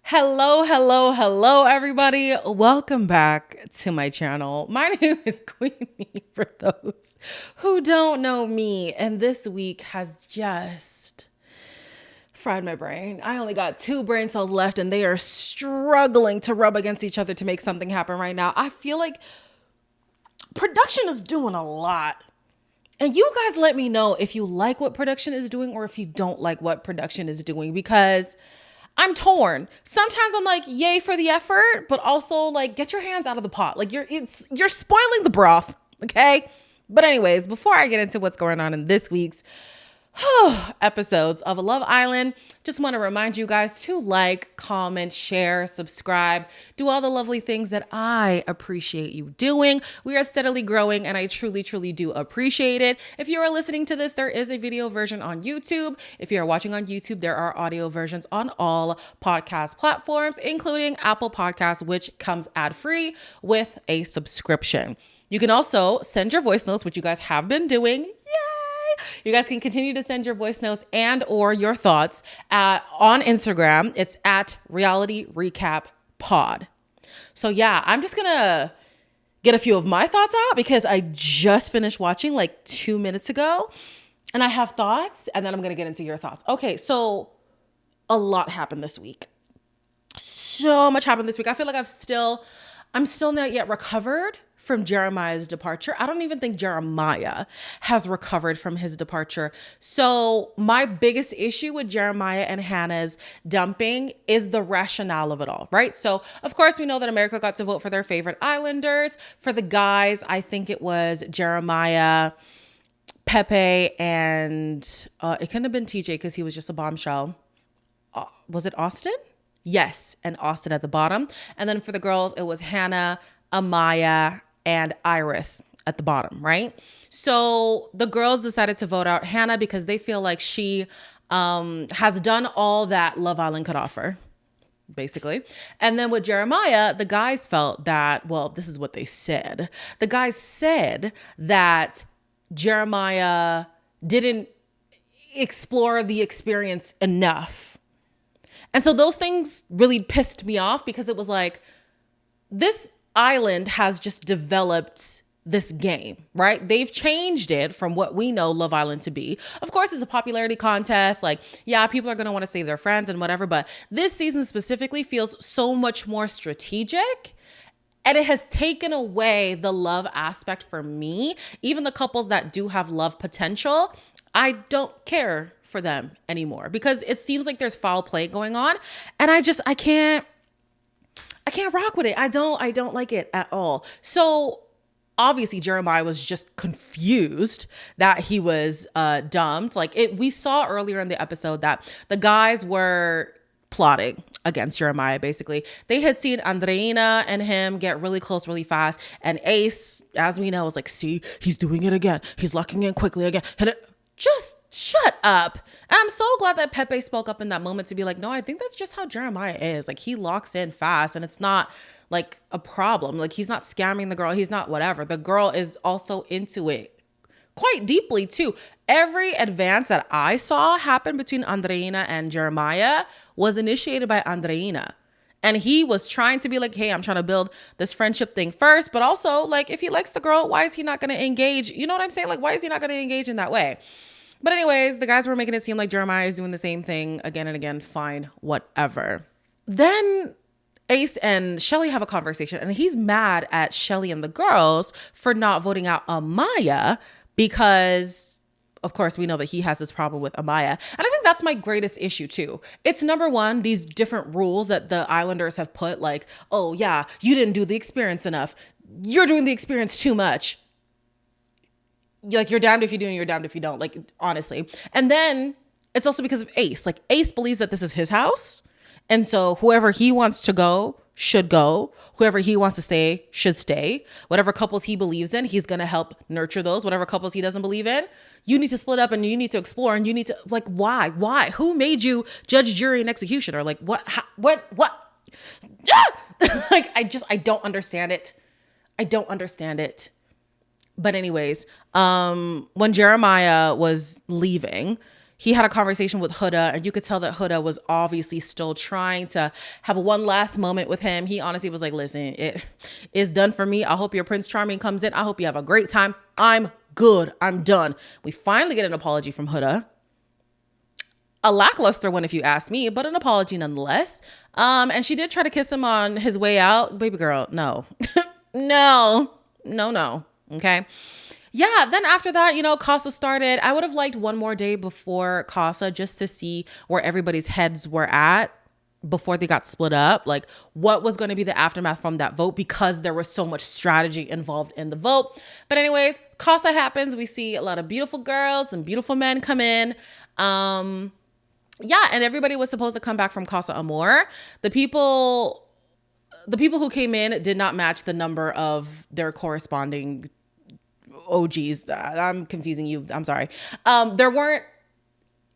Hello, everybody. Welcome back to my channel. My name is Queenie for those who don't know me. And this week has just fried my brain. I only got 2 brain cells left and they are struggling to rub against each other to make something happen right now. I feel like production is doing a lot. And you guys let me know if you like what production is doing or if you don't like what production is doing, because I'm torn. Sometimes I'm like, yay for the effort, but also like, get your hands out of the pot. Like you're spoiling the broth, okay? But anyways, before I get into what's going on in this week's episodes of Love Island, just want to remind you guys to like, comment, share, subscribe, do all the lovely things that I appreciate you doing. We are steadily growing and I truly do appreciate it. If you are listening to this, there is a video version on YouTube. If you are watching on YouTube, there are audio versions on all podcast platforms, including Apple Podcasts, which comes ad-free with a subscription. You can also send your voice notes, which you guys have been doing. You guys can continue to send your voice notes and or your thoughts on Instagram. It's at Reality Recap Pod. So yeah, I'm just going to get a few of my thoughts out because I just finished watching like 2 minutes ago and I have thoughts and then I'm going to get into your thoughts. Okay, so a lot happened this week. So much happened this week. I feel like I'm still not yet recovered from Jeremiah's departure. I don't even think Jeremiah has recovered from his departure. So my biggest issue with Jeremiah and Hannah's dumping is the rationale of it all, right? So of course we know that America got to vote for their favorite islanders. For the guys, I think it was Jeremiah, Pepe, and it couldn't have been TJ because he was just a bombshell. Was it Austin? Yes, and Austin at the bottom. And then for the girls, it was Hannah, Amaya, and Iris at the bottom, right? So the girls decided to vote out Hannah because they feel like she has done all that Love Island could offer, basically. And then with Jeremiah, the guys felt that, well, this is what they said. The guys said that Jeremiah didn't explore the experience enough. And so those things really pissed me off because it was like, this island has just developed this game, right? They've changed it from what we know Love Island to be. Of course, it's a popularity contest. Like, yeah, people are going to want to save their friends and whatever, but this season specifically feels so much more strategic. And it has taken away the love aspect for me. Even the couples that do have love potential, I don't care for them anymore because it seems like there's foul play going on. And I can't rock with it. I don't like it at all. So obviously Jeremiah was just confused that he was dumped. We saw earlier in the episode that the guys were plotting against Jeremiah. Basically, they had seen Andreina and him get really close really fast. And Ace, as we know, was like, see, he's doing it again. He's locking in quickly again. And just shut up. And I'm so glad that Pepe spoke up in that moment to be like, no, I think that's just how Jeremiah is. Like, he locks in fast and it's not like a problem. Like, he's not scamming the girl. He's not whatever. The girl is also into it quite deeply too. Every advance that I saw happen between Andreina and Jeremiah was initiated by Andreina. And he was trying to be like, hey, I'm trying to build this friendship thing first. But also, like, if he likes the girl, why is he not going to engage? You know what I'm saying? Like, why is he not going to engage in that way? But anyways, the guys were making it seem like Jeremiah is doing the same thing again and again. Fine, whatever. Then Ace and Shelly have a conversation. And he's mad at Shelly and the girls for not voting out Amaya because, of course, we know that he has this problem with Amaya. And I think that's my greatest issue too. It's number one, these different rules that the Islanders have put, like, oh yeah, you didn't do the experience enough. You're doing the experience too much. Like, you're damned if you do and you're damned if you don't, like, honestly. And then it's also because of Ace. Like, Ace believes that this is his house. And so whoever he wants to go should go. Whoever he wants to stay should stay. Whatever couples he believes in, he's going to help nurture those. Whatever couples he doesn't believe in, you need to split up and you need to explore and you need to, like, why? Who made you judge, jury, and executioner? Like, what? Like, I don't understand it. I don't understand it. But anyways, when Jeremiah was leaving, he had a conversation with Huda, and you could tell that Huda was obviously still trying to have one last moment with him. He honestly was like, listen, it is done for me. I hope your Prince Charming comes in. I hope you have a great time. I'm good. I'm done. We finally get an apology from Huda. A lackluster one, if you ask me, but an apology nonetheless. And she did try to kiss him on his way out. Baby girl, no. No. Okay. Yeah, then after that, Casa started. I would have liked one more day before Casa just to see where everybody's heads were at before they got split up. Like, what was going to be the aftermath from that vote, because there was so much strategy involved in the vote. But anyways, Casa happens. We see a lot of beautiful girls and beautiful men come in. And everybody was supposed to come back from Casa Amor. The people who came in did not match the number of their corresponding OGs. I'm confusing you. I'm sorry. There weren't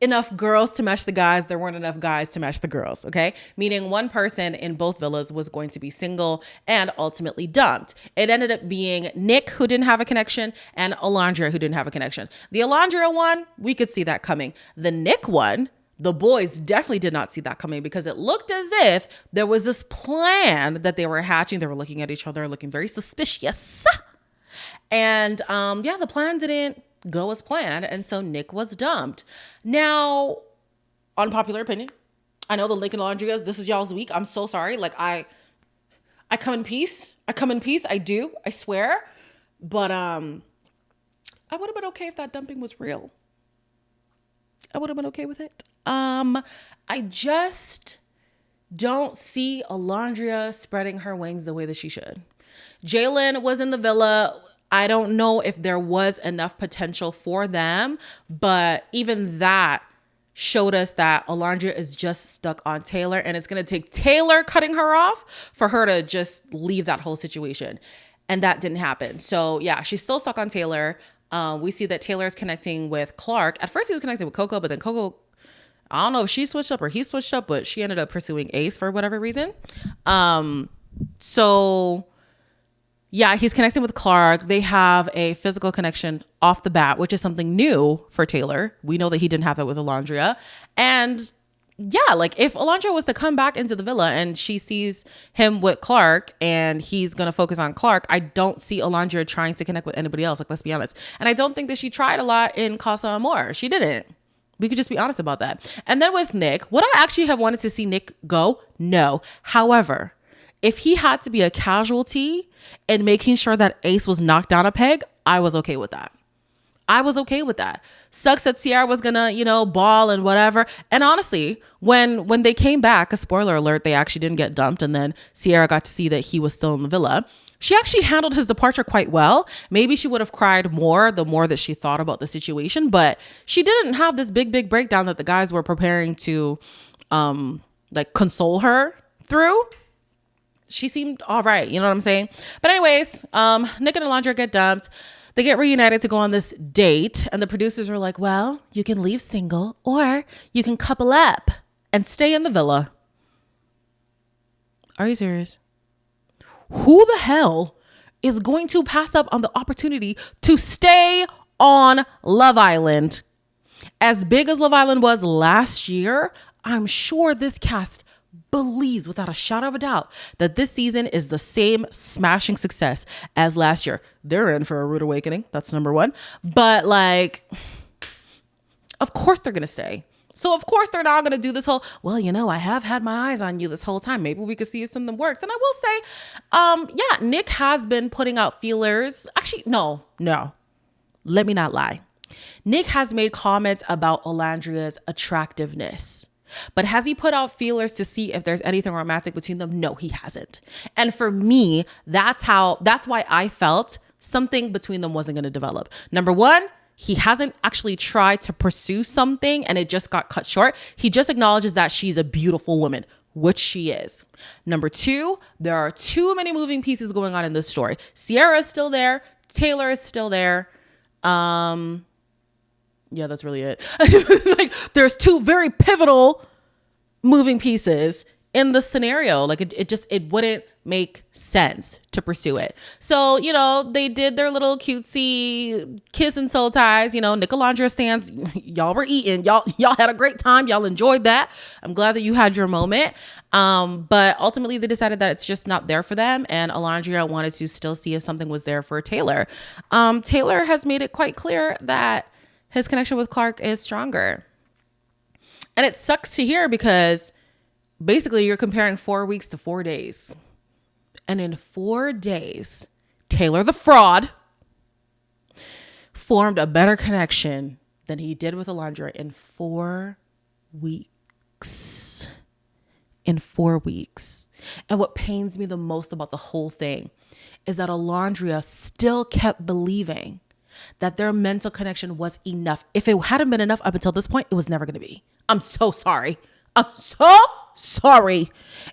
enough girls to match the guys. There weren't enough guys to match the girls. Okay. Meaning one person in both villas was going to be single and ultimately dumped. It ended up being Nic, who didn't have a connection, and Olandria, who didn't have a connection. The Olandria one, we could see that coming. The Nic one, the boys definitely did not see that coming, because it looked as if there was this plan that they were hatching. They were looking at each other, looking very suspicious. And the plan didn't go as planned. And so Nic was dumped. Now, unpopular opinion. I know the Nic Olandrias, this is y'all's week. I'm so sorry. Like, I come in peace. I do. I swear. But I would have been okay if that dumping was real. I would have been okay with it. I just don't see Olandria spreading her wings the way that she should. Jalen was in the villa. I don't know if there was enough potential for them, but even that showed us that Olandria is just stuck on Taylor, and it's going to take Taylor cutting her off for her to just leave that whole situation. And that didn't happen. So yeah, she's still stuck on Taylor. We see that Taylor is connecting with Clark. At first he was connecting with Coco, but then Coco, I don't know if she switched up or he switched up, but she ended up pursuing Ace for whatever reason. So yeah, he's connecting with Clark. They have a physical connection off the bat, which is something new for Taylor. We know that he didn't have that with Olandria. And yeah, like if Olandria was to come back into the villa and she sees him with Clark and he's going to focus on Clark, I don't see Olandria trying to connect with anybody else. Like, let's be honest. And I don't think that she tried a lot in Casa Amor. She didn't. We could just be honest about that. And then with Nic, would I actually have wanted to see Nic go? No. However, if he had to be a casualty in making sure that Ace was knocked down a peg, I was okay with that. Sucks that Sierra was gonna, ball and whatever. And honestly, when they came back, a spoiler alert, they actually didn't get dumped. And then Sierra got to see that he was still in the villa. She actually handled his departure quite well. Maybe she would have cried more the more that she thought about the situation, but she didn't have this big breakdown that the guys were preparing to console her through. She seemed all right. You know what I'm saying? But anyways, Nic and Olandria get dumped. They get reunited to go on this date. And the producers were like, well, you can leave single or you can couple up and stay in the villa. Are you serious? Who the hell is going to pass up on the opportunity to stay on Love Island? As big as Love Island was last year, I'm sure this cast believes without a shadow of a doubt that this season is the same smashing success as last year. They're in for a rude awakening. That's number one. But of course they're going to stay. So of course they're not going to do this whole, well, I have had my eyes on you this whole time. Maybe we could see if something works. And I will say, Nic has been putting out feelers. Actually, no. Let me not lie. Nic has made comments about Olandria's attractiveness. But has he put out feelers to see if there's anything romantic between them? No, he hasn't. And for me, that's why I felt something between them wasn't going to develop. Number one, he hasn't actually tried to pursue something and it just got cut short. He just acknowledges that she's a beautiful woman, which she is. Number two, there are too many moving pieces going on in this story. Sierra is still there. Taylor is still there. Yeah, that's really it. There's two very pivotal moving pieces in the scenario. It wouldn't make sense to pursue it. So, you know, they did their little cutesy kiss and soul ties, you know, Nic Olandria stands. Y'all were eating. Y'all had a great time. Y'all enjoyed that. I'm glad that you had your moment. But ultimately they decided that it's just not there for them. And Olandria wanted to still see if something was there for Taylor. Taylor has made it quite clear that his connection with Clark is stronger. And it sucks to hear because basically you're comparing 4 weeks to 4 days. And in 4 days, Taylor the fraud formed a better connection than he did with Olandria in 4 weeks. In 4 weeks. And what pains me the most about the whole thing is that Olandria still kept believing that their mental connection was enough. If it hadn't been enough up until this point, it was never going to be. I'm so sorry. I'm so sorry.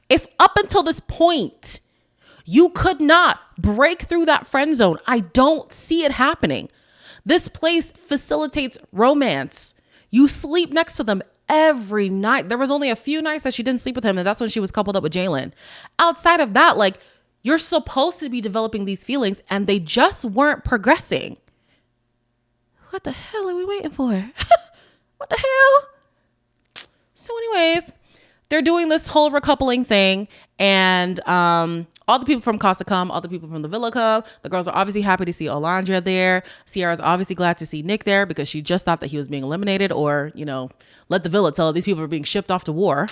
If up until this point, you could not break through that friend zone, I don't see it happening. This place facilitates romance. You sleep next to them every night. There was only a few nights that she didn't sleep with him, and that's when she was coupled up with Jalen. Outside of that, like, you're supposed to be developing these feelings, and they just weren't progressing. What the hell are we waiting for? What the hell? So anyways, they're doing this whole recoupling thing, and all the people from Casa come, all the people from the villa come. The girls are obviously happy to see Olandria there. Sierra's obviously glad to see Nick there because she just thought that he was being eliminated, or, you know, let the villa tell her these people are being shipped off to war.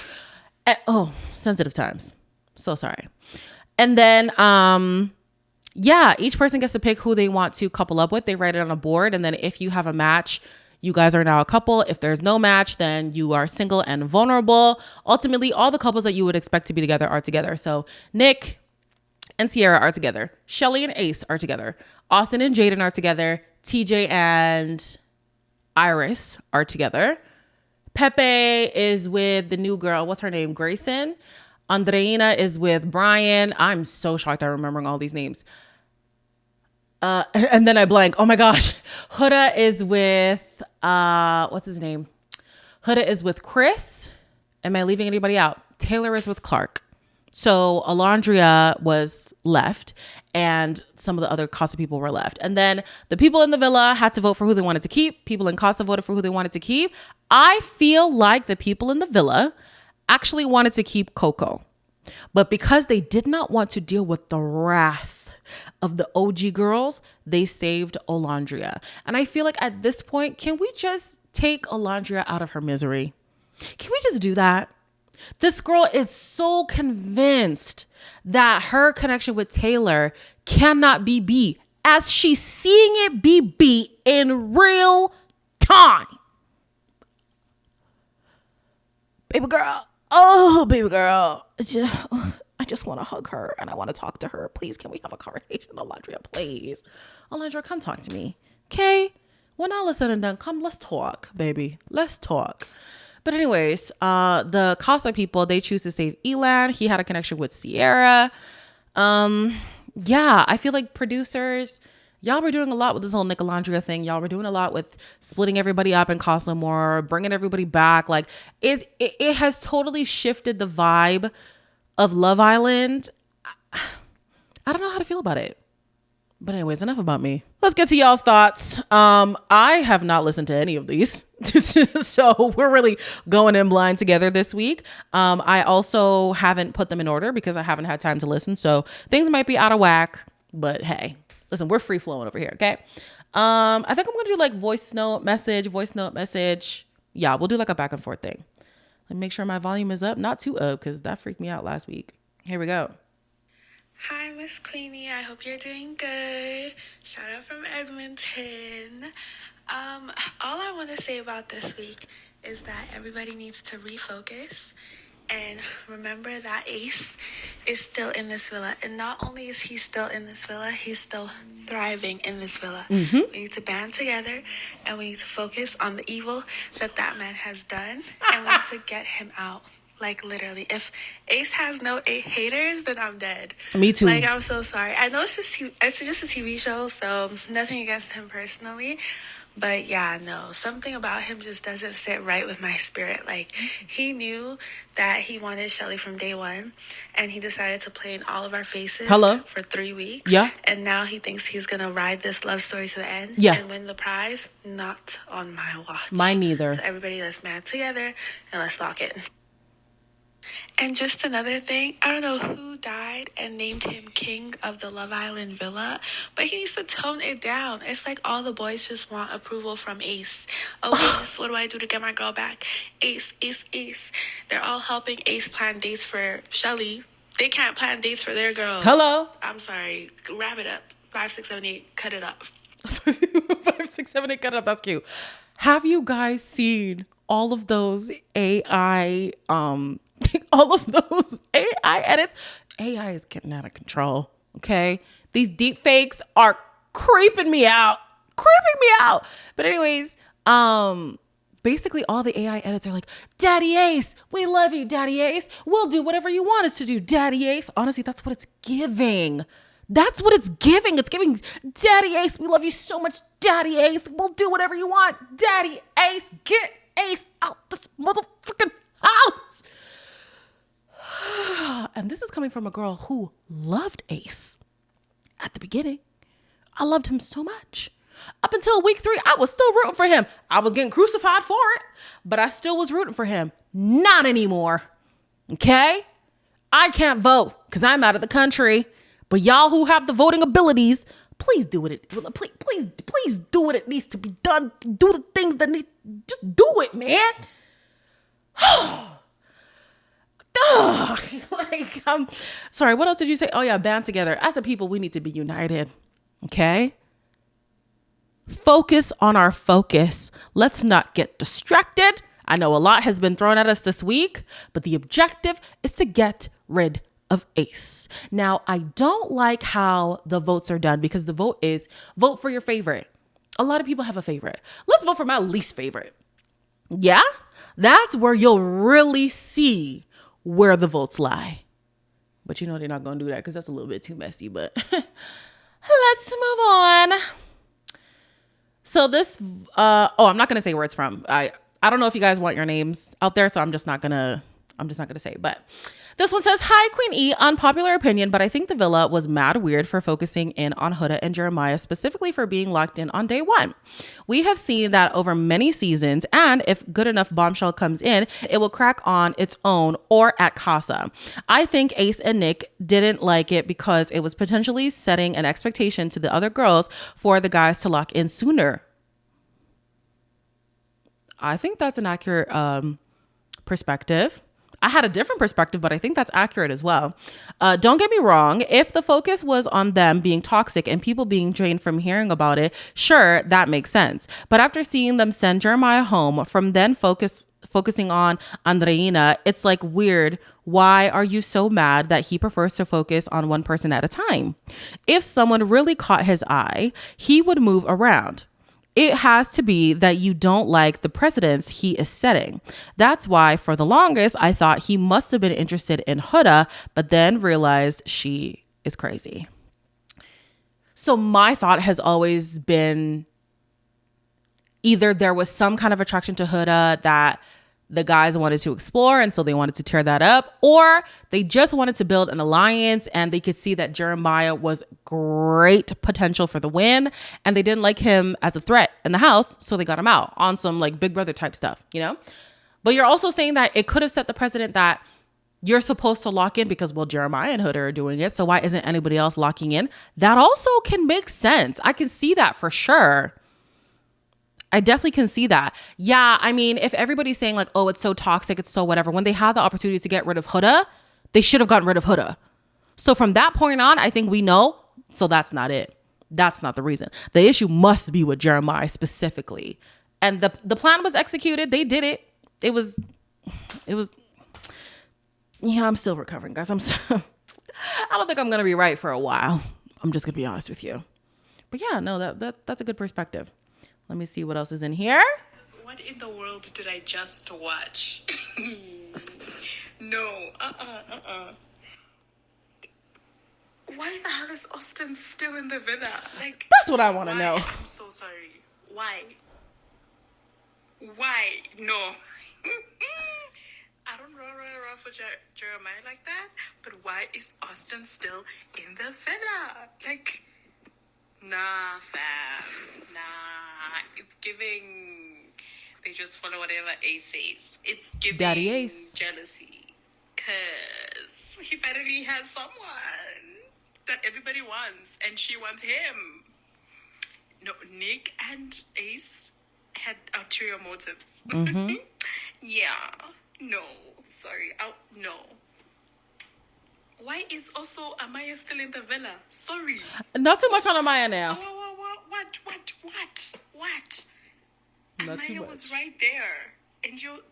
Sensitive times. So sorry. And then, each person gets to pick who they want to couple up with. They write it on a board, and then if you have a match, you guys are now a couple. If there's no match, then you are single and vulnerable. Ultimately, all the couples that you would expect to be together are together. So Nick and Sierra are together. Shelly and Ace are together. Austin and Jaden are together. TJ and Iris are together. Pepe is with the new girl. What's her name? Grayson. Andreina is with Brian. I'm so shocked I'm remembering all these names. And then I blank. Oh my gosh. Huda is with, what's his name? Huda is with Chris. Am I leaving anybody out? Taylor is with Clark. So Olandria was left, and some of the other Casa people were left. And then the people in the villa had to vote for who they wanted to keep. People in Casa voted for who they wanted to keep. I feel like the people in the villa actually wanted to keep Coco. But because they did not want to deal with the wrath of the OG girls, they saved Olandria. And I feel like at this point, can we just take Olandria out of her misery? Can we just do that? This girl is so convinced that her connection with Taylor cannot be B, as she's seeing it be B in real time. Baby girl. Oh, baby girl. I just want to hug her and I want to talk to her. Please, can we have a conversation, Olandria, please? Olandria, come talk to me. Okay? When all is said and done, come, let's talk, baby. Let's talk. But anyways, the Casa people, they choose to save Elan. He had a connection with Sierra. I feel like producers, y'all were doing a lot with this whole Nic Olandria thing. Y'all were doing a lot with splitting everybody up in Casa Amor, bringing everybody back. Like, it has totally shifted the vibe of Love Island. I don't know how to feel about it. But anyways, enough about me. Let's get to y'all's thoughts. I have not listened to any of these. So we're really going in blind together this week. I also haven't put them in order because I haven't had time to listen. So things might be out of whack, but hey, listen, we're free flowing over here. Okay. I think I'm going to do like voice note message. Yeah, we'll do like a back and forth thing. Let me make sure my volume is up, not too up, because that freaked me out last week. Here we go. Hi, Miss Queenie. I hope you're doing good. Shout out from Edmonton. All I want to say about this week is that everybody needs to refocus and remember that Ace is still in this villa. And not only is he still in this villa, he's still thriving in this villa. Mm-hmm. We need to band together and we need to focus on the evil that man has done, and we need to get him out. Like, literally, if Ace has no haters, then I'm dead. Me too. Like, I'm so sorry. I know it's just a TV show, so nothing against him personally. But yeah, no, something about him just doesn't sit right with my spirit. Like, he knew that he wanted Shelly from day one, and he decided to play in all of our faces Hello? for 3 weeks. Yeah. And now he thinks he's gonna ride this love story to the end Yeah. and win the prize. Not on my watch. Mine neither. So everybody, let's man together and let's lock it. And just another thing, I don't know who died and named him King of the Love Island Villa, but he needs to tone it down. It's like all the boys just want approval from Ace. Oh, Ace, what do I do to get my girl back? Ace, Ace, Ace. They're all helping Ace plan dates for Shelly. They can't plan dates for their girls. Hello? I'm sorry. Wrap it up. 5, 6, 7, 8. Cut it up. 5, 6, 7, 8, cut up. That's cute. Have you guys seen all of those AI, all of those AI edits? AI is getting out of control. Okay. These deep fakes are creeping me out. But anyways, basically all the AI edits are like, Daddy Ace, we love you, Daddy Ace. We'll do whatever you want us to do, Daddy Ace. Honestly, that's what it's giving. That's what it's giving. It's giving, Daddy Ace, we love you so much, Daddy Ace. We'll do whatever you want, Daddy Ace. Get Ace out this motherfucking house. And this is coming from a girl who loved Ace at the beginning. I loved him so much. Up until week 3, I was still rooting for him. I was getting crucified for it, but I still was rooting for him. Not anymore. Okay? I can't vote because I'm out of the country. But y'all who have the voting abilities, please do it. Please do what it needs to be done. Do the things that need. Just do it, man. Like, sorry. What else did you say? Oh yeah, band together. As a people, we need to be united. Okay. Focus on our focus. Let's not get distracted. I know a lot has been thrown at us this week, but the objective is to get rid of Ace. Now, I don't like how the votes are done because the vote is vote for your favorite. A lot of people have a favorite. Let's vote for my least favorite. Yeah, that's where you'll really see where the votes lie. But you know they're not going to do that because that's a little bit too messy. But let's move on. So this, I'm not going to say where it's from. I don't know if you guys want your names out there, so I'm just not going to say it. But this one says, hi, Queen E, unpopular opinion, but I think the villa was mad weird for focusing in on Huda and Jeremiah, specifically for being locked in on day one. We have seen that over many seasons, and if good enough bombshell comes in, it will crack on its own or at Casa. I think Ace and Nick didn't like it because it was potentially setting an expectation to the other girls for the guys to lock in sooner. I think that's an accurate perspective. I had a different perspective, but I think that's accurate as well. Don't get me wrong. If the focus was on them being toxic and people being drained from hearing about it, sure, that makes sense. But after seeing them send Jeremiah home, from then focusing on Andreina, it's like weird. Why are you so mad that he prefers to focus on one person at a time? If someone really caught his eye, he would move around. It has to be that you don't like the precedents he is setting. That's why for the longest, I thought he must have been interested in Huda, but then realized she is crazy. So my thought has always been either there was some kind of attraction to Huda that the guys wanted to explore, and so they wanted to tear that up, or they just wanted to build an alliance and they could see that Jeremiah was great potential for the win and they didn't like him as a threat in the house, so they got him out on some like Big Brother type stuff, you know? But you're also saying that it could have set the precedent that you're supposed to lock in because, well, Jeremiah and Huda are doing it, so why isn't anybody else locking in? That also can make sense. I can see that for sure. I definitely can see that. Yeah, I mean, if everybody's saying like, oh, it's so toxic, it's so whatever, when they had the opportunity to get rid of Huda, they should have gotten rid of Huda. So from that point on, I think we know, so that's not it. That's not the reason. The issue must be with Jeremiah specifically. And the plan was executed. They did it. It was, yeah, I'm still recovering, guys. I don't think I'm going to be right for a while. I'm just going to be honest with you. But yeah, no, that's a good perspective. Let me see what else is in here. What in the world did I just watch? No, Why the hell is Austin still in the villa? Like, that's what I want to know. I'm so sorry. Why? Why? No. I don't run around for Jeremiah like that, but why is Austin still in the villa? Like, nah, fam. Nah. It's giving. They just follow whatever Ace says. It's Daddy giving Ace. jealousy. Because he finally has someone that everybody wants, and she wants him. No, Nick and Ace had ulterior motives. Yeah. No. Sorry. No. Why is also Amaya still in the villa? Sorry. Not too much on Amaya now. What? Not too Amaya much. was right there. And you...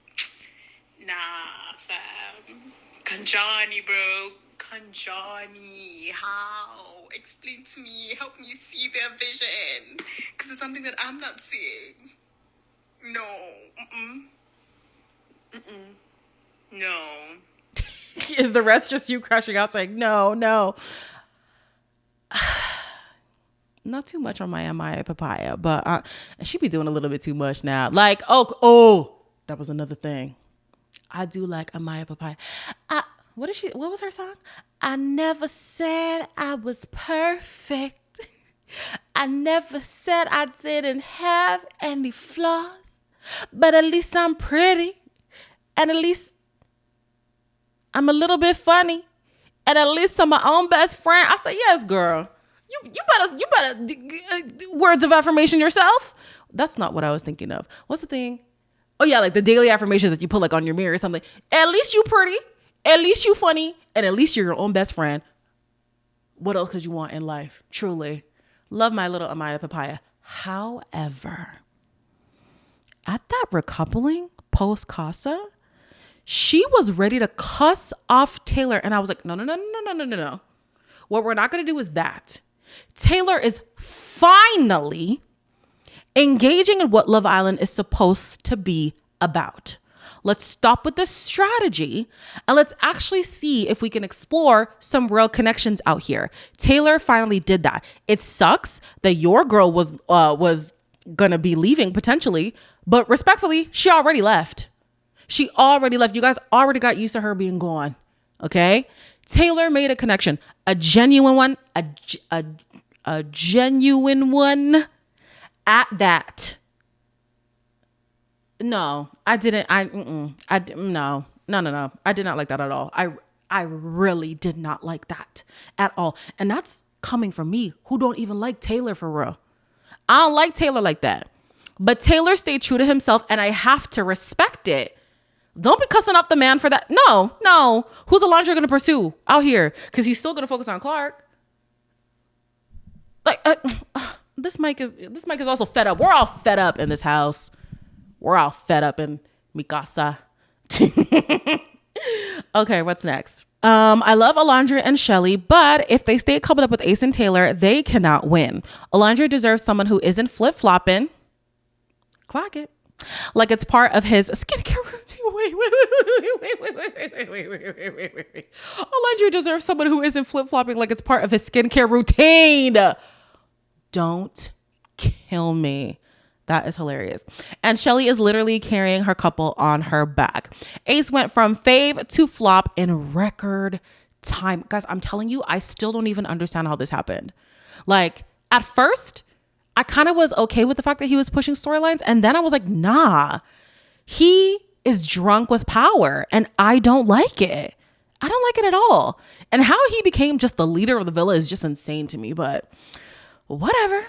Nah, fam. Kanjani, bro. Kanjani. How? Explain to me. Help me see their vision. Because it's something that I'm not seeing. No. No. Is the rest just you crashing out saying, no? Not too much on my Amaya papaya, but she be doing a little bit too much now. Like, oh, that was another thing. I do like Amaya papaya. What was her song? I never said I was perfect. I never said I didn't have any flaws, but at least I'm pretty. And at least I'm a little bit funny. And at least I'm my own best friend. I say, yes, girl. You better words of affirmation yourself. That's not what I was thinking of. What's the thing? Oh yeah, like the daily affirmations that you put like on your mirror or something. At least you pretty. At least you funny. And at least you're your own best friend. What else could you want in life? Truly. Love my little Amaya papaya. However, at that recoupling post Casa, she was ready to cuss off Taylor. And I was like, no. What we're not going to do is that. Taylor is finally engaging in what Love Island is supposed to be about. Let's stop with this strategy and let's actually see if we can explore some real connections out here. Taylor finally did that. It sucks that your girl was gonna be leaving potentially, but respectfully, she already left. You guys already got used to her being gone. Okay? Taylor made a connection, a genuine one, a genuine one at that. No, I didn't. No. I did not like that at all. I really did not like that at all. And that's coming from me who don't even like Taylor for real. I don't like Taylor like that. But Taylor stayed true to himself and I have to respect it. Don't be cussing up the man for that. No. Who's Olandria going to pursue out here? Because he's still going to focus on Clark. Like, this mic is also fed up. We're all fed up in this house. We're all fed up in mi casa. Okay, what's next? I love Olandria and Shelly, but if they stay coupled up with Ace and Taylor, they cannot win. Olandria deserves someone who isn't flip-flopping. Clock it. Like it's part of his skincare routine. Wait. Olandria deserves someone who isn't flip-flopping like it's part of his skincare routine. Don't kill me. That is hilarious. And Shelly is literally carrying her couple on her back. Ace went from fave to flop in record time. Guys, I'm telling you, I still don't even understand how this happened. Like, at first, I kind of was okay with the fact that he was pushing storylines. And then I was like, nah, he is drunk with power and I don't like it. I don't like it at all. And how he became just the leader of the villa is just insane to me, but whatever.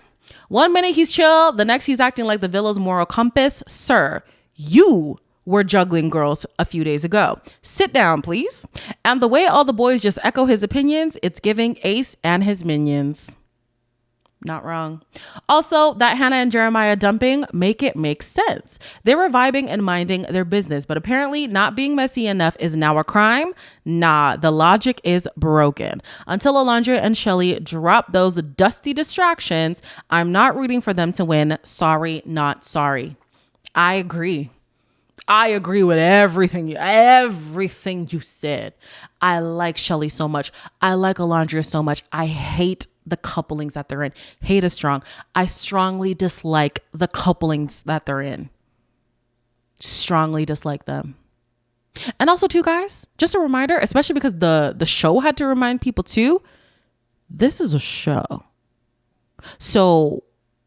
One minute he's chill, the next he's acting like the villa's moral compass. Sir, you were juggling girls a few days ago. Sit down, please. And the way all the boys just echo his opinions, it's giving Ace and his minions. Not wrong. Also, that Hannah and Jeremiah dumping make sense. They were vibing and minding their business, but apparently not being messy enough is now a crime. Nah, the logic is broken. Until Olandria and Shelly drop those dusty distractions, I'm not rooting for them to win. Sorry, not sorry. I agree with everything you said. I like Shelly so much. I like Olandria so much. I hate the couplings that they're in. Hate is strong. I strongly dislike the couplings that they're in. strongly dislike them. And also too, guys, just a reminder, especially because the show had to remind people too, this is a show. So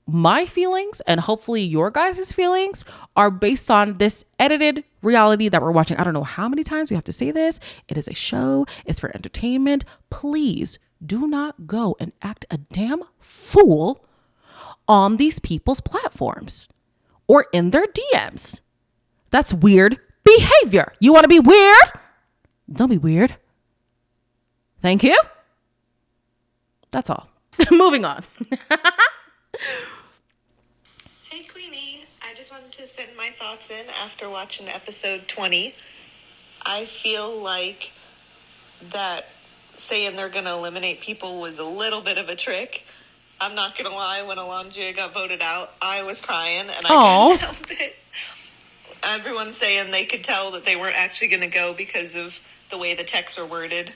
my feelings and hopefully your guys' feelings are based on this edited reality that we're watching. I don't know how many times we have to say this. It is a show. It's for entertainment. Please do not go and act a damn fool on these people's platforms or in their DMs. That's weird behavior. You want to be weird? Don't be weird. Thank you. That's all. Moving on. Hey Queenie, I just wanted to send my thoughts in after watching episode 20. I feel like that saying they're going to eliminate people was a little bit of a trick. I'm not going to lie, when Olandria got voted out, I was crying and I couldn't help it. Everyone's saying they could tell that they weren't actually going to go because of the way the texts were worded.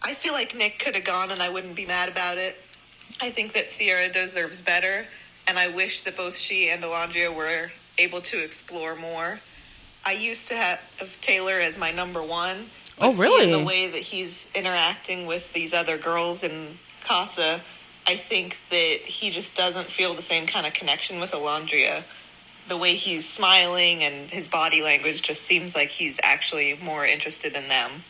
I feel like Nic could have gone and I wouldn't be mad about it. I think that Sierra deserves better, and I wish that both she and Olandria were able to explore more. I used to have Taylor as my number one. But really? Seeing the way that he's interacting with these other girls in Casa, I think that he just doesn't feel the same kind of connection with Olandria. The way he's smiling and his body language just seems like he's actually more interested in them.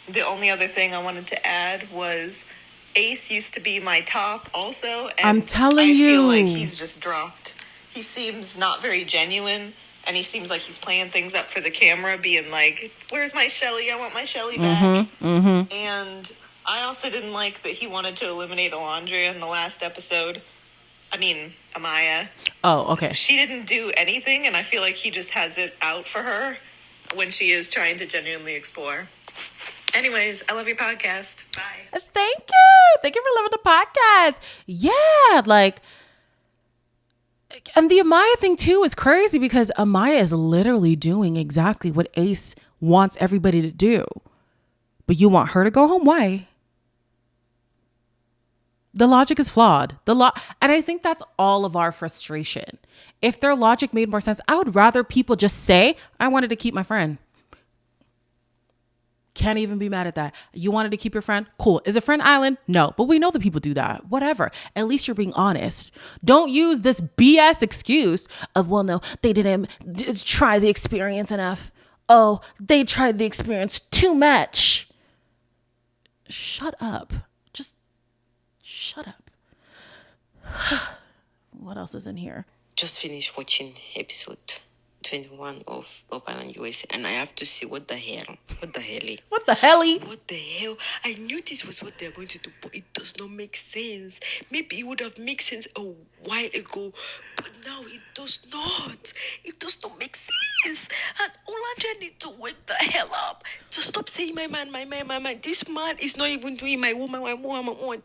The only other thing I wanted to add was Ace used to be my top also. And I'm telling I you. feel like he's just dropped. He seems not very genuine, and he seems like he's playing things up for the camera, being like, where's my Shelly? I want my Shelly back. And I also didn't like that he wanted to eliminate Olandria in the last episode. I mean, Amaya. Oh, okay. She didn't do anything, and I feel like he just has it out for her when she is trying to genuinely explore. Anyways, I love your podcast. Bye. Thank you. Thank you for loving the podcast. Yeah, like, and the Amaya thing too is crazy because Amaya is literally doing exactly what Ace wants everybody to do. But you want her to go home? Why? The logic is flawed. And I think that's all of our frustration. If their logic made more sense, I would rather people just say, I wanted to keep my friend. Can't even be mad at that. You wanted to keep your friend? Cool. Is it friend island? No. But we know that people do that. Whatever. At least you're being honest. Don't use this BS excuse of, well, no, they didn't try the experience enough. Oh, they tried the experience too much. Shut up. Just shut up. What else is in here? Just finished watching episode 21 of Love Island USA, and I have to say, what the hell? What the hell? What the hell? I knew this was what they're going to do, but it does not make sense. Maybe it would have made sense a while ago, but now it does not. It does not make sense. And Olandria need to wake the hell up. Just stop saying my man. This man is not even doing my woman.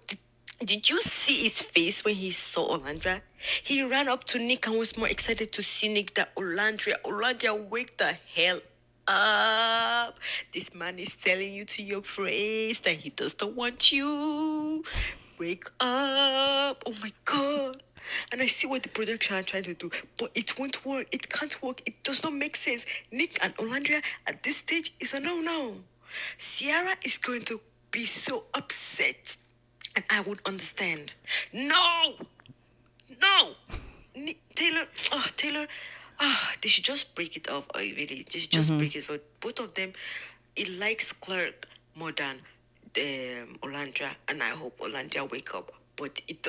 Did you see his face when he saw Olandria? He ran up to Nic and was more excited to see Nic than Olandria. Olandria, wake the hell up. This man is telling you to your face that he does not want you. Wake up. Oh my God. And I see what the production are trying to do, but it won't work. It can't work. It does not make sense. Nic and Olandria at this stage is a no-no. Sierra is going to be so upset. And I would understand. No! Taylor, they should just break it off. Really, they should just break it for both of them. It likes Clark more than Olandria, and I hope Olandria wake up. But it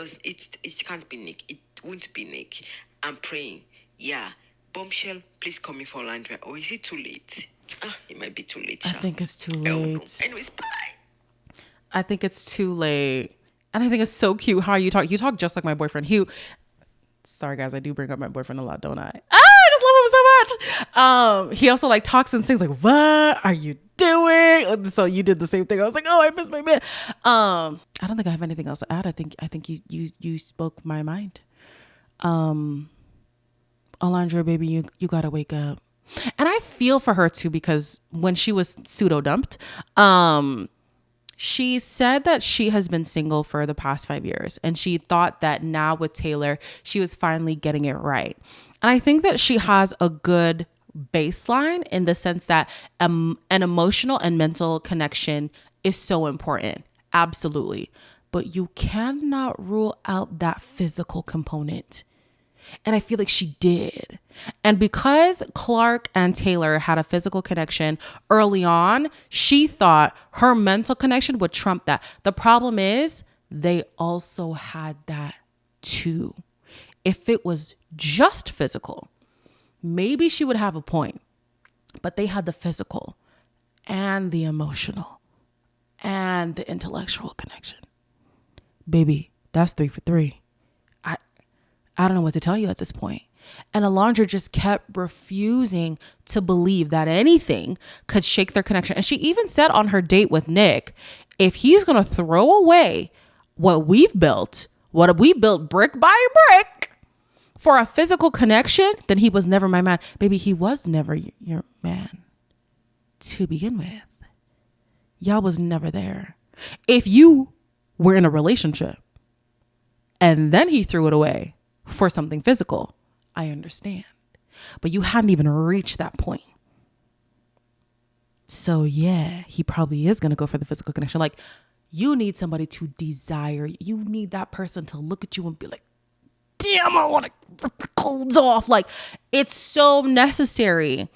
can't be Nic. It won't be Nic. I'm praying. Yeah. Bombshell, please come in for Olandria. Or is it too late? It might be too late. I think it's too late. Oh, no. Anyways, bye. I think it's too late. And I think it's so cute how you talk. You talk just like my boyfriend. Sorry guys, I do bring up my boyfriend a lot, don't I? I just love him so much. He also like talks and sings like, what are you doing? So you did the same thing. I was like, oh, I miss my man. I don't think I have anything else to add. I think you spoke my mind. Olandria, baby, you gotta wake up. And I feel for her too, because when she was pseudo dumped, she said that she has been single for the past 5 years, and she thought that now with Taylor, she was finally getting it right. And I think that she has a good baseline in the sense that an emotional and mental connection is so important. Absolutely. But you cannot rule out that physical component. And I feel like she did. And because Clark and Taylor had a physical connection early on, she thought her mental connection would trump that. The problem is they also had that too. If it was just physical, maybe she would have a point. But they had the physical and the emotional and the intellectual connection. Baby, that's 3 for 3. I don't know what to tell you at this point. And Olandria just kept refusing to believe that anything could shake their connection. And she even said on her date with Nic, if he's going to throw away what we built brick by brick for a physical connection, then he was never my man. Baby, he was never your man to begin with. Y'all was never there. If you were in a relationship and then he threw it away for something physical, I understand. But you hadn't even reached that point. So yeah, he probably is going to go for the physical connection. Like, you need somebody to desire. You need that person to look at you and be like, damn, I want to rip the clothes off. Like, it's so necessary.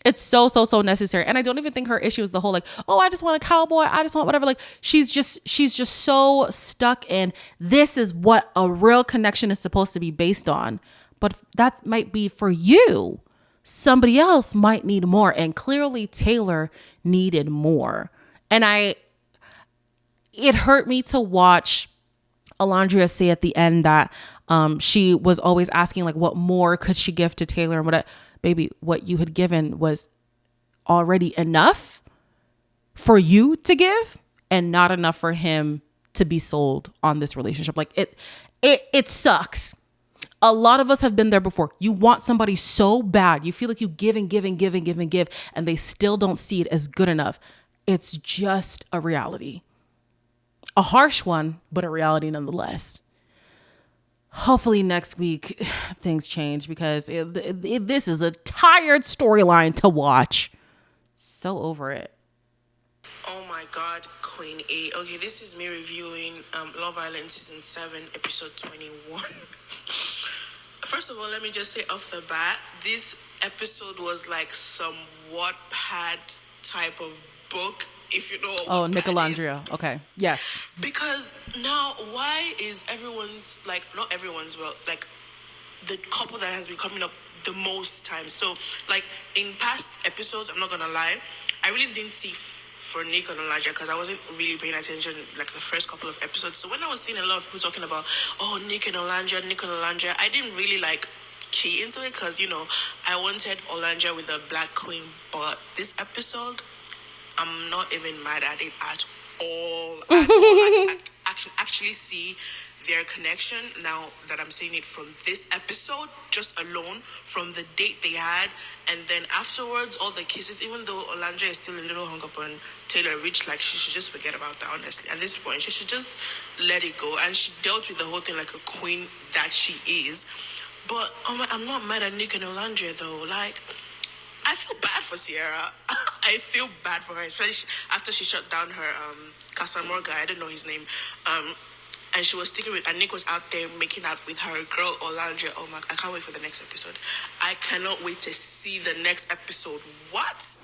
It's so necessary. And I don't even think her issue is the whole like, oh, I just want a cowboy. I just want whatever. Like, she's just so stuck in this is what a real connection is supposed to be based on. But that might be for you. Somebody else might need more. And clearly Taylor needed more. And it hurt me to watch Olandria say at the end that she was always asking like, what more could she give to Taylor? And what, baby, what you had given was already enough for you to give and not enough for him to be sold on this relationship. Like it sucks. A lot of us have been there before. You want somebody so bad. You feel like you give and give and give and give and give, and they still don't see it as good enough. It's just a reality. A harsh one, but a reality nonetheless. Hopefully next week things change because this is a tired storyline to watch. So over it. Oh my God, Queen A. Okay, this is me reviewing Love Island Season 7, Episode 21. First of all, let me just say off the bat, this episode was like some Wattpad type of book, if you know what Oh, Wattpad Nic is. Olandria. Okay. Yes. Because now, why is everyone's, like, not everyone's, well, like, the couple that has been coming up the most times? So, like, in past episodes, I'm not gonna lie, I really didn't see for Nic and Olandria because I wasn't really paying attention, like, the first couple of episodes. So when I was seeing a lot of people talking about, oh, Nic and Olandria, I didn't really, like, key into it because, you know, I wanted Olandria with a black queen. But this episode, I'm not even mad at it at all. I can actually see their connection now that I'm seeing it from this episode, just alone, from the date they had, and then afterwards, all the kisses, even though Olandria is still a little hung up on Taylor, which, like, she should just forget about that, honestly. At this point, she should just let it go. And she dealt with the whole thing like a queen that she is. But I'm not mad at Nic and Olandria, though. Like, I feel bad for Sierra. I feel bad for her, especially after she shut down her Casa Amor guy. I don't know his name. And she was sticking with, and Nic was out there making out with her girl Olandria. Oh my! I can't wait for the next episode. I cannot wait to see the next episode. What?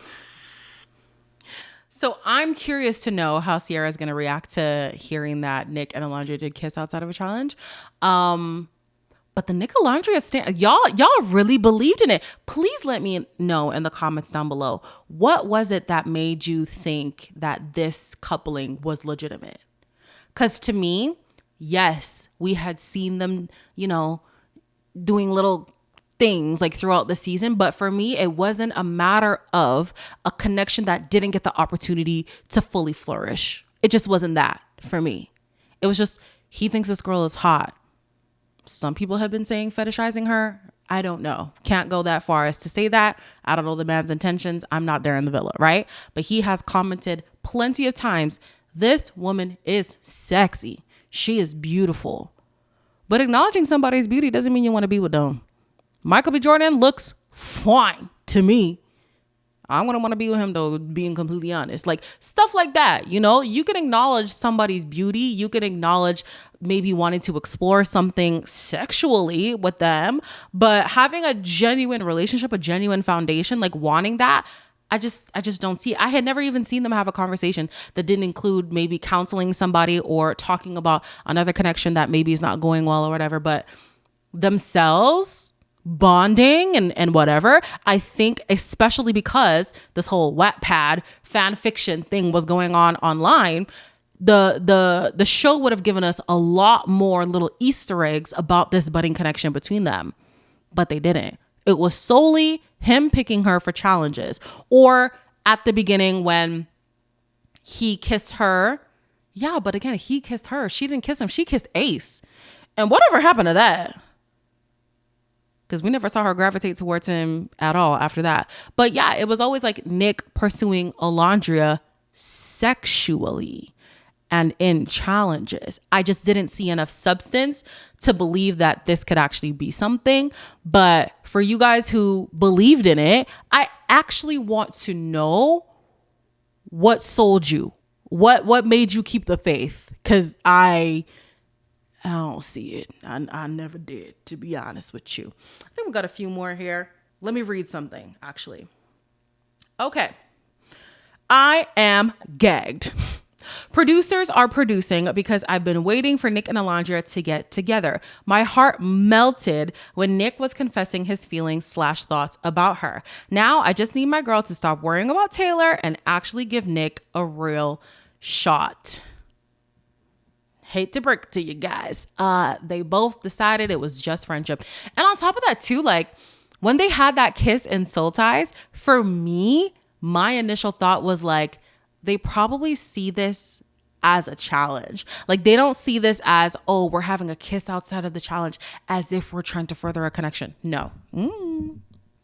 So I'm curious to know how Sierra is going to react to hearing that Nic and Olandria did kiss outside of a challenge. But the Nic Olandria stand, y'all really believed in it. Please let me know in the comments down below. What was it that made you think that this coupling was legitimate? Because to me, yes, we had seen them, you know, doing little things like throughout the season. But for me, it wasn't a matter of a connection that didn't get the opportunity to fully flourish. It just wasn't that for me. It was just, he thinks this girl is hot. Some people have been saying fetishizing her. I don't know. Can't go that far as to say that. I don't know the man's intentions. I'm not there in the villa, right? But he has commented plenty of times, this woman is sexy. She is beautiful. But acknowledging somebody's beauty doesn't mean you want to be with them. Michael B. Jordan looks fine to me. I wouldn't want to be with him though, being completely honest. Like stuff like that, you know, you can acknowledge somebody's beauty. You can acknowledge maybe wanting to explore something sexually with them, but having a genuine relationship, a genuine foundation, like wanting that, I just don't see it. I had never even seen them have a conversation that didn't include maybe counseling somebody or talking about another connection that maybe is not going well or whatever, but themselves bonding and whatever. I think especially because this whole Wattpad fan fiction thing was going on online, the show would have given us a lot more little Easter eggs about this budding connection between them, but they didn't. It was solely him picking her for challenges, or at the beginning when he kissed her. Yeah, but again, he kissed her. She didn't kiss him. She kissed Ace. And whatever happened to that? Because we never saw her gravitate towards him at all after that. But yeah, it was always like Nic pursuing Olandria sexually and in challenges. I just didn't see enough substance to believe that this could actually be something. But for you guys who believed in it, I actually want to know what sold you. What made you keep the faith? Because I don't see it. I never did, to be honest with you. I think we got a few more here. Let me read something, actually. Okay. I am gagged. Producers are producing because I've been waiting for Nic and Olandria to get together. My heart melted when Nic was confessing his feelings/thoughts about her. Now I just need my girl to stop worrying about Taylor and actually give Nic a real shot. Hate to break it to you guys. They both decided it was just friendship. And on top of that too, like when they had that kiss in Soul Ties, for me, my initial thought was like, they probably see this as a challenge. Like they don't see this as, oh, we're having a kiss outside of the challenge, as if we're trying to further a connection. No.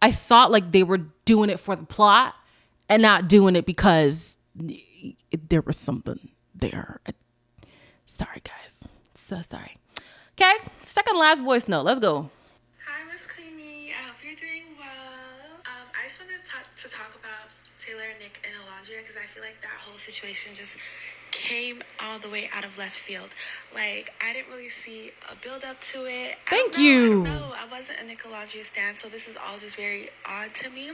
I thought like they were doing it for the plot and not doing it because there was something there. Sorry, guys. So sorry. Okay, second last voice note. Let's go. Hi, Miss Queenie. I hope you're doing well. I just wanted to talk about Taylor, Nic, and Olandria because I feel like that whole situation just came all the way out of left field. Like, I didn't really see a build up to it. Thank you. I don't know. I wasn't a Nic Olandria stan, so this is all just very odd to me.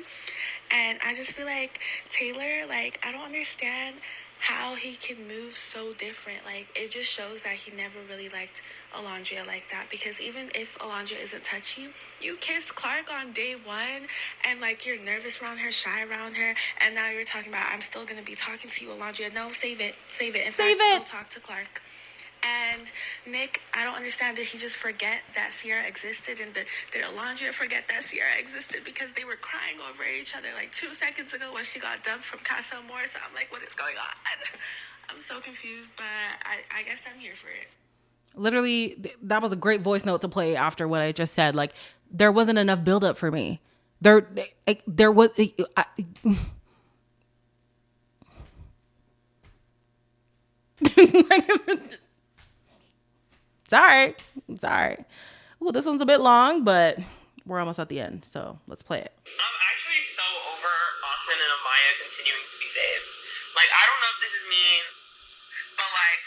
And I just feel like Taylor, like, I don't understand how he can move so different. Like, it just shows that he never really liked Olandria like that, because even if Olandria isn't touchy, you kissed Clark on day one and like you're nervous around her, shy around her, and now you're talking about, I'm still gonna be talking to you, Olandria. No, save it. In fact, go talk to Clark. And Nic, I don't understand, did he just forget that Sierra existed? And did Olandria forget that Sierra existed because they were crying over each other like 2 seconds ago when she got dumped from Casa Amor? So I'm like, what is going on? I'm so confused, but I guess I'm here for it. Literally, that was a great voice note to play after what I just said. Like, there wasn't enough buildup for me. There was... Sorry. Well, this one's a bit long, but we're almost at the end, so let's play it. I'm actually so over Austin and Amaya continuing to be saved. Like, I don't know if this is mean, but like,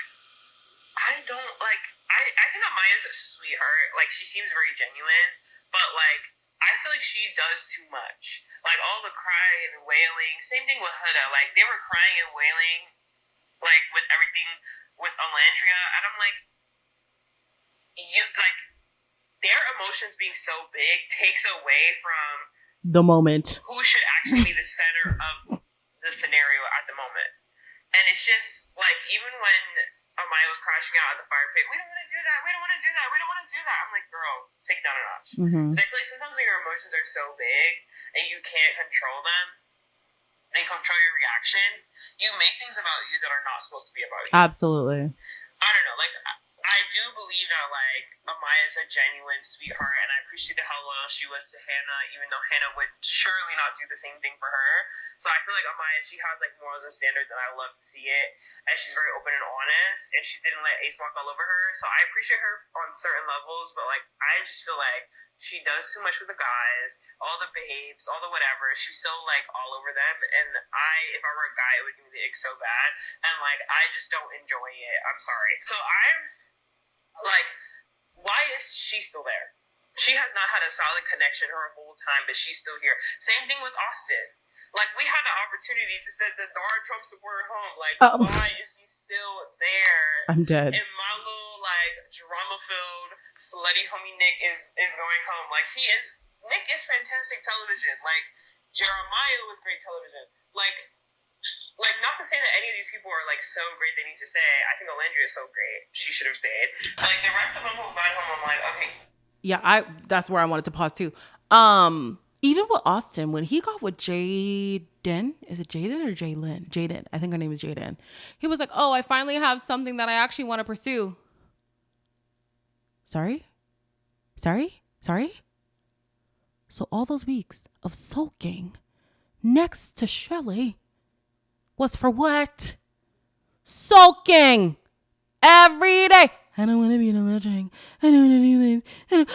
I think Amaya's a sweetheart. Like, she seems very genuine, but like, I feel like she does too much. Like, all the crying and wailing. Same thing with Huda. Like, they were crying and wailing, like, with everything with Olandria, and I'm like, their emotions being so big takes away from the moment. Who should actually be the center of the scenario at the moment. And it's just like, even when Amaya was crashing out at the fire pit, we don't want to do that. I'm like, girl, take it down a notch. It's like sometimes when your emotions are so big and you can't control them and control your reaction, you make things about you that are not supposed to be about you. Absolutely. I don't know. Like, I do believe that, like, Amaya's a genuine sweetheart, and I appreciated how loyal she was to Hannah, even though Hannah would surely not do the same thing for her. So I feel like Amaya, she has, like, morals and standards, and I love to see it. And she's very open and honest, and she didn't let Ace walk all over her. So I appreciate her on certain levels, but, like, I just feel like she does too much with the guys, all the babes, all the whatever. She's so, like, all over them. And if I were a guy, it would give me the ick so bad. And, like, I just don't enjoy it. I'm sorry. So I'm, like, why is she still there? She has not had a solid connection her whole time, but she's still here. Same thing with Austin. Like, we had the opportunity to send the Donald Trump supporter home. Like, why is he still there? I'm dead. And my little, like, drama-filled, slutty homie Nick is going home. Like, Nick is fantastic television. Like, Jeremiah was great television. Like, not to say that any of these people are, like, so great they need to stay. I think Olandria is so great. She should have stayed. Like, the rest of them who got home, I'm like, okay. Yeah, that's where I wanted to pause too. Even with Austin, when he got with Jaden, is it Jaden or Jalen? Jaden. I think her name is Jaden. He was like, oh, I finally have something that I actually want to pursue. Sorry? So all those weeks of sulking next to Shelly was for what? Sulking every day. I don't want to be in a lynching. I don't want to do this.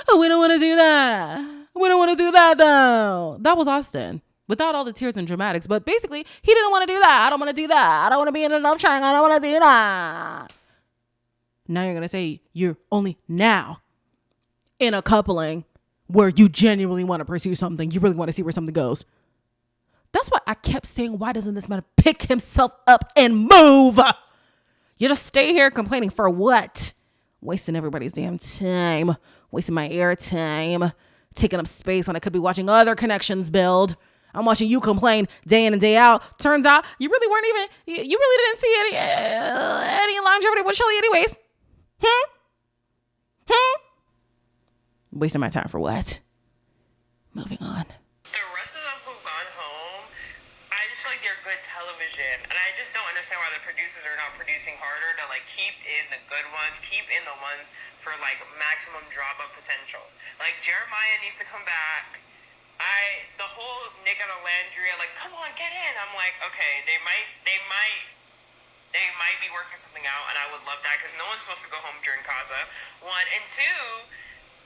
Oh, we don't want to do that. We don't want to do that, though. That was Austin. Without all the tears and dramatics. But basically, he didn't want to do that. I don't want to do that. I don't want to be in a love triangle. I don't want to do that. Now you're going to say you're only now in a coupling where you genuinely want to pursue something. You really want to see where something goes. That's why I kept saying, why doesn't this man pick himself up and move? You just stay here complaining for what? Wasting everybody's damn time. Wasting my airtime. Taking up space when I could be watching other connections build. I'm watching you complain day in and day out. Turns out you really weren't even, you really didn't see any longevity with Shelly anyways. Wasting my time for what? Moving on. The rest of them who've gone home, I just feel like they're good television. And I just don't understand why the producers are not producing harder to, like, keep in the good ones, keep in the ones for, like, maximum drama potential. Like, Jeremiah needs to come back. The whole Nic and Olandria, like, come on, get in. I'm like, okay, they might be working something out, and I would love that, because no one's supposed to go home during Casa. One. And two,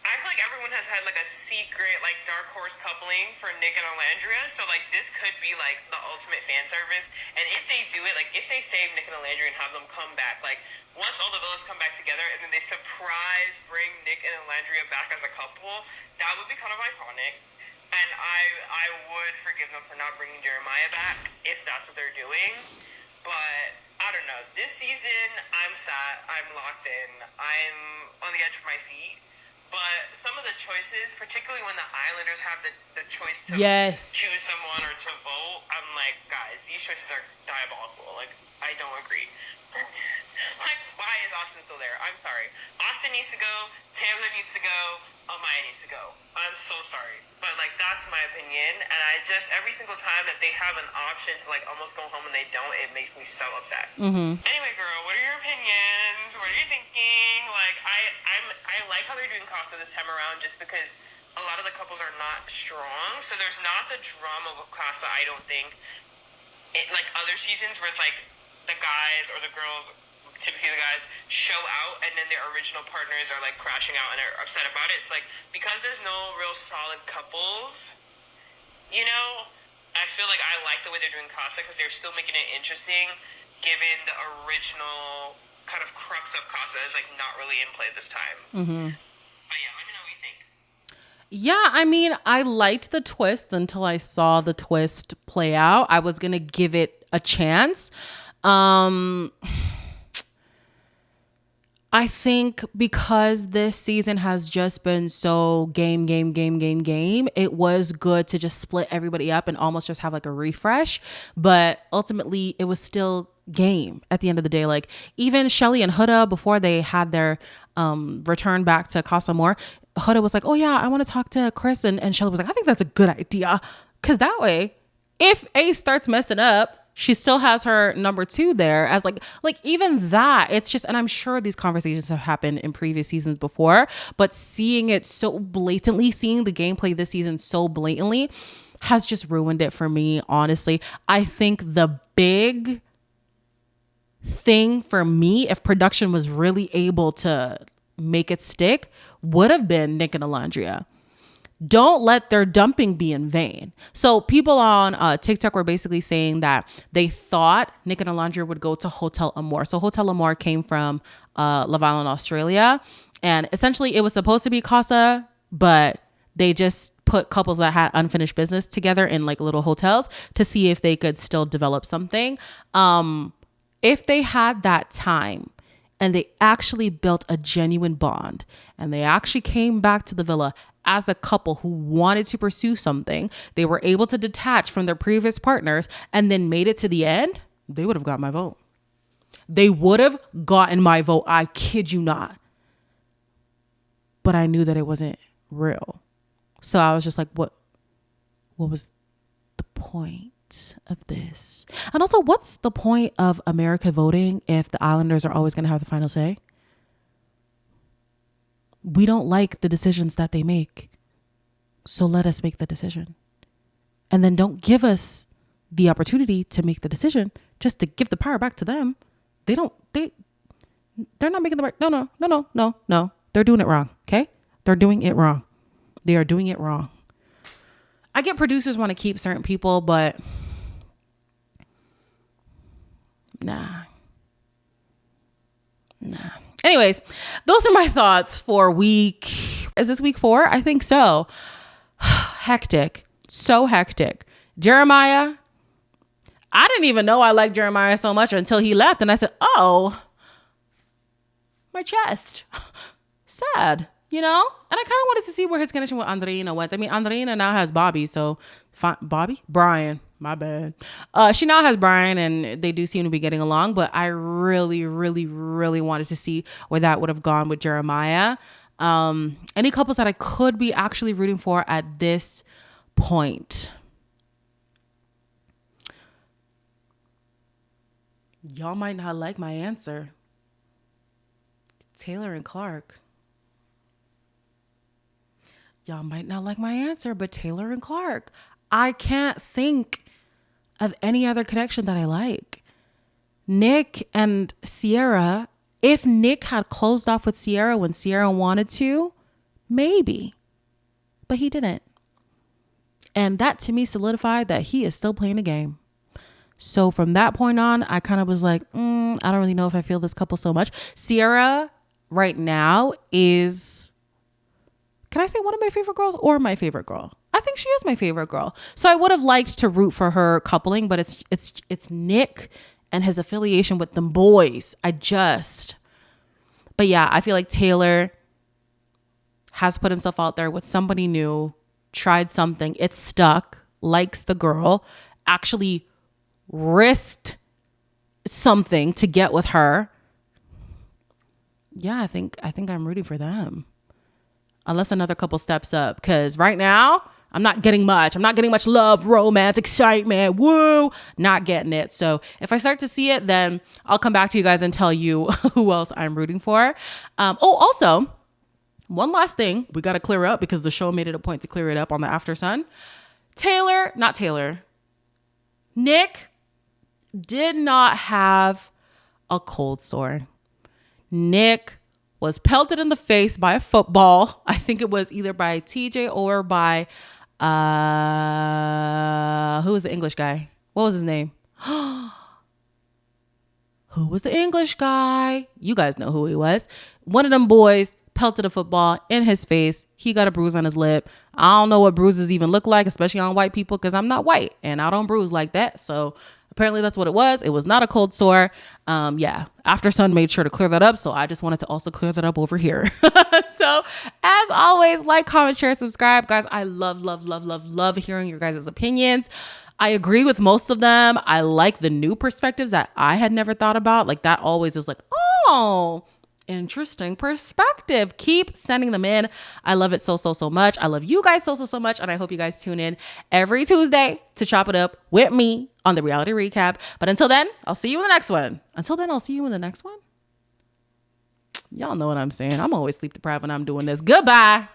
I feel like everyone has had, like, a secret, like, dark horse coupling for Nic and Olandria, so, like, this could be, like, the ultimate fan service. And if they do it, like, if they save Nic and Olandria and have them come back, like, once all the villas come back together and then they surprise bring Nic and Olandria back as a couple, that would be kind of iconic. And I would forgive them for not bringing Jeremiah back if that's what they're doing. But I don't know. This season, I'm sad. I'm locked in. I'm on the edge of my seat. But some of the choices, particularly when the Islanders have the choice to choose someone or to vote, I'm like, guys, these choices are diabolical. Like, I don't agree. Like, why is Austin still there? I'm sorry. Austin needs to go. Taylor needs to go. Amaya needs to go. I'm so sorry. But, like, that's my opinion. And I just, every single time that they have an option to, like, almost go home and they don't, it makes me so upset. Anyway, girl, what are your opinions? What are you thinking? Like, I like how they're doing Casa this time around just because a lot of the couples are not strong. So there's not the drama with Casa, I don't think. Like other seasons where it's like the guys or the girls, typically the guys, show out and then their original partners are like crashing out and are upset about it. It's like, because there's no real solid couples, you know, I feel like I like the way they're doing Casa because they're still making it interesting given the original kind of crux of Casa is like not really in play this time. But yeah, let me know what you think. Yeah, I mean, I liked the twist until I saw the twist play out. I was going to give it a chance. I think because this season has just been so game, it was good to just split everybody up and almost just have like a refresh. But ultimately, it was still game at the end of the day. Like even Shelly and Huda, before they had their return back to Casa Amor, Huda was like, oh yeah, I want to talk to Chris. And Shelly was like, I think that's a good idea. Because that way, if Ace starts messing up, She still has her number 2 there as like even that, it's just, and I'm sure these conversations have happened in previous seasons before, but seeing it so blatantly, seeing the gameplay this season so blatantly has just ruined it for me, honestly. I think the big thing for me, if production was really able to make it stick, would have been Nic and Olandria. Don't let their dumping be in vain. So people on TikTok were basically saying that they thought Nic and Olandria would go to Hotel Amor. So Hotel Amor came from Love Island, Australia. And essentially it was supposed to be Casa, but they just put couples that had unfinished business together in like little hotels to see if they could still develop something. If they had that time and they actually built a genuine bond and they actually came back to the villa as a couple who wanted to pursue something, they were able to detach from their previous partners and then made it to the end, they would have got my vote. They would have gotten my vote. I kid you not. But I knew that it wasn't real. So I was just like, what was the point of this? And also, what's the point of America voting if the Islanders are always going to have the final say? We don't like the decisions that they make. So let us make the decision. And then don't give us the opportunity to make the decision just to give the power back to them. They're not making the right. No. They're doing it wrong. Okay. They're doing it wrong. They are doing it wrong. I get producers want to keep certain people, but nah. Anyways, those are my thoughts for week. Is this week 4? I think so. Hectic. So hectic. Jeremiah. I didn't even know I liked Jeremiah so much until he left. And I said, oh, my chest. Sad, you know? And I kind of wanted to see where his connection with Andreina went. I mean, Andreina now has Bobby. So, Brian. My bad. She now has Brian and they do seem to be getting along, but I really, really, really wanted to see where that would have gone with Jeremiah. Any couples that I could be actually rooting for at this point. Y'all might not like my answer. Taylor and Clark. Y'all might not like my answer, but Taylor and Clark. I can't think of any other connection that I like. Nic and Sierra, if Nic had closed off with Sierra when Sierra wanted to, maybe. But he didn't. And that to me solidified that he is still playing a game. So from that point on, I kind of was like, I don't really know if I feel this couple so much. Sierra right now is, can I say one of my favorite girls or my favorite girl? I think she is my favorite girl. So I would have liked to root for her coupling, but it's Nic and his affiliation with them boys. But yeah, I feel like Taylor has put himself out there with somebody new, tried something, it stuck, likes the girl, actually risked something to get with her. Yeah, I think I'm rooting for them. Unless another couple steps up, because right now I'm not getting much. I'm not getting much love, romance, excitement. Woo, not getting it. So if I start to see it, then I'll come back to you guys and tell you who else I'm rooting for. Also, one last thing we got to clear up because the show made it a point to clear it up on the After Sun. Nic did not have a cold sore. Nic was pelted in the face by a football. I think it was either by TJ or by, who was the English guy? What was his name? Who was the English guy? You guys know who he was. One of them boys pelted a football in his face. He got a bruise on his lip. I don't know what bruises even look like, especially on white people, because I'm not white and I don't bruise like that. So apparently that's what it was. It was not a cold sore. Yeah. After Sun made sure to clear that up. So I just wanted to also clear that up over here. So as always, like, comment, share, subscribe. Guys, I love hearing your guys' opinions. I agree with most of them. I like the new perspectives that I had never thought about. Like that always is like, oh, interesting perspective. Keep sending them in. I love it so, so, so much. I love you guys so, so, so much. And I hope you guys tune in every Tuesday to chop it up with me on the reality recap. But until then, I'll see you in the next one. Y'all know what I'm saying. I'm always sleep deprived when I'm doing this. Goodbye.